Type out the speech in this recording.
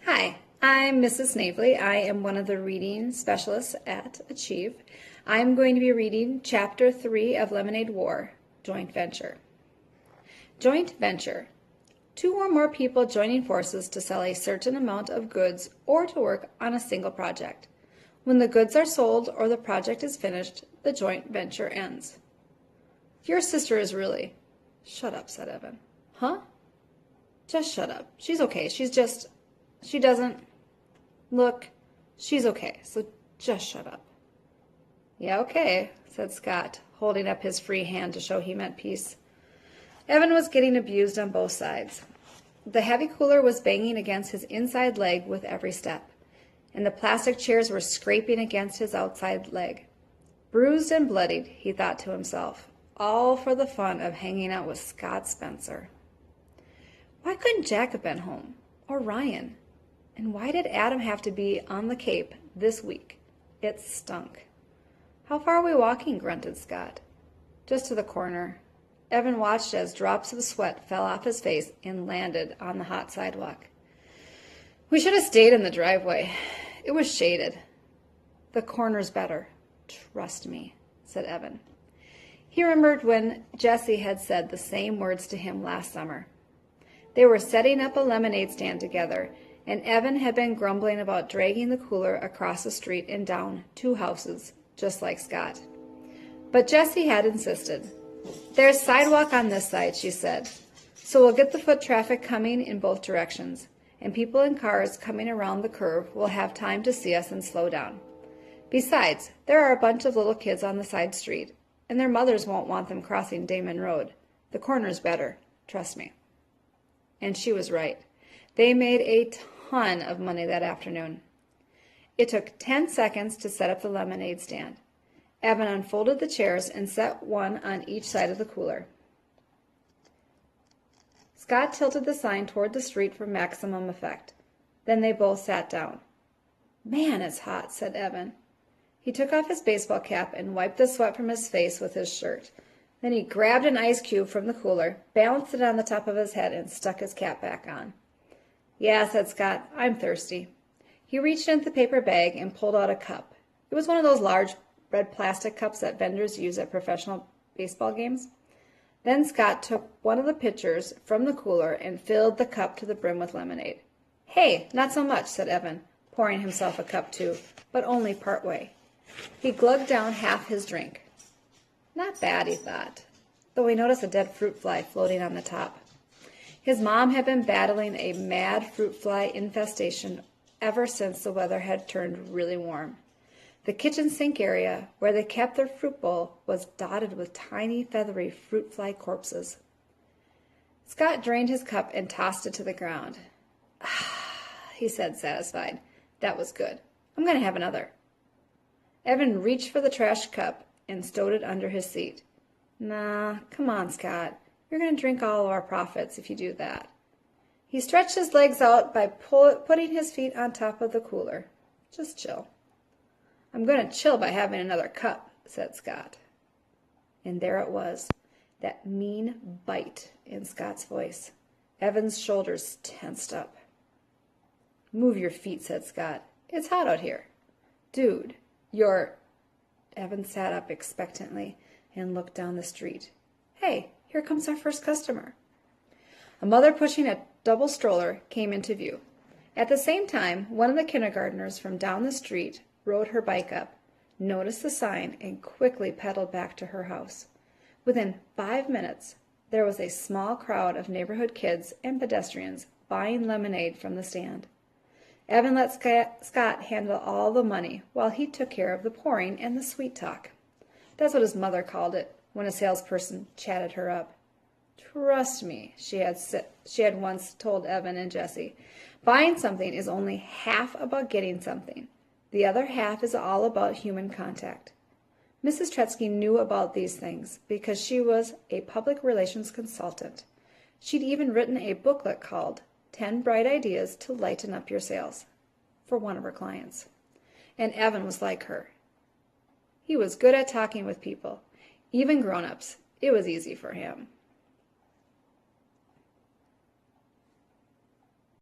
Hi, I'm Mrs. Snavely. I am one of the reading specialists at Achieve. I'm going to be reading Chapter 3 of Lemonade War, Joint Venture. Joint venture. Two or more people joining forces to sell a certain amount of goods or to work on a single project. When the goods are sold or the project is finished, the joint venture ends. Your sister is really... Shut up, said Evan. Huh? Just shut up. She's okay. She doesn't... Look, she's okay, so just shut up. Yeah, okay, said Scott, holding up his free hand to show he meant peace. Evan was getting abused on both sides. The heavy cooler was banging against his inside leg with every step, and the plastic chairs were scraping against his outside leg. Bruised and bloodied, he thought to himself, all for the fun of hanging out with Scott Spencer. Why couldn't Jack have been home? Or Ryan? And why did Adam have to be on the Cape this week? It stunk. How far are we walking? Grunted Scott. Just to the corner. Evan watched as drops of sweat fell off his face and landed on the hot sidewalk. We should have stayed in the driveway. It was shaded. The corner's better. Trust me, said Evan. He remembered when Jessie had said the same words to him last summer. They were setting up a lemonade stand together, and Evan had been grumbling about dragging the cooler across the street and down 2 houses, just like Scott. But Jessie had insisted. There's sidewalk on this side, she said, so we'll get the foot traffic coming in both directions, and people in cars coming around the curve will have time to see us and slow down. Besides, there are a bunch of little kids on the side street, and their mothers won't want them crossing Damon Road. The corner's better, trust me. And she was right. They made a ton of money that afternoon. It took 10 seconds to set up the lemonade stand. Evan unfolded the chairs and set one on each side of the cooler. Scott tilted the sign toward the street for maximum effect. Then they both sat down. Man, it's hot, said Evan. He took off his baseball cap and wiped the sweat from his face with his shirt. Then he grabbed an ice cube from the cooler, balanced it on the top of his head, and stuck his cap back on. Yeah, said Scott, I'm thirsty. He reached into the paper bag and pulled out a cup. It was one of those large red plastic cups that vendors use at professional baseball games. Then Scott took one of the pitchers from the cooler and filled the cup to the brim with lemonade. Hey, not so much, said Evan, pouring himself a cup too, but only part way. He glugged down half his drink. Not bad, he thought, though he noticed a dead fruit fly floating on the top. His mom had been battling a mad fruit fly infestation ever since the weather had turned really warm. The kitchen sink area, where they kept their fruit bowl, was dotted with tiny, feathery fruit fly corpses. Scott drained his cup and tossed it to the ground. Ah, he said, satisfied. That was good. I'm going to have another. Evan reached for the trash cup and stowed it under his seat. Nah, come on, Scott. You're going to drink all of our profits if you do that. He stretched his legs out by putting his feet on top of the cooler. Just chill. I'm going to chill by having another cup, said Scott. And there it was, that mean bite in Scott's voice. Evan's shoulders tensed up. Move your feet, said Scott. It's hot out here. Dude, you're... Evan sat up expectantly and looked down the street. Hey, here comes our first customer. A mother pushing a double stroller came into view. At the same time, one of the kindergartners from down the street rode her bike up, noticed the sign, and quickly pedaled back to her house. Within 5 minutes, there was a small crowd of neighborhood kids and pedestrians buying lemonade from the stand. Evan let Scott handle all the money while he took care of the pouring and the sweet talk. That's what his mother called it when a salesperson chatted her up. Trust me, she had once told Evan and Jessie, buying something is only half about getting something. The other half is all about human contact. Mrs. Tretzky knew about these things because she was a public relations consultant. She'd even written a booklet called 10 Bright Ideas to Lighten Up Your Sales for one of her clients. And Evan was like her. He was good at talking with people, even grown-ups. It was easy for him.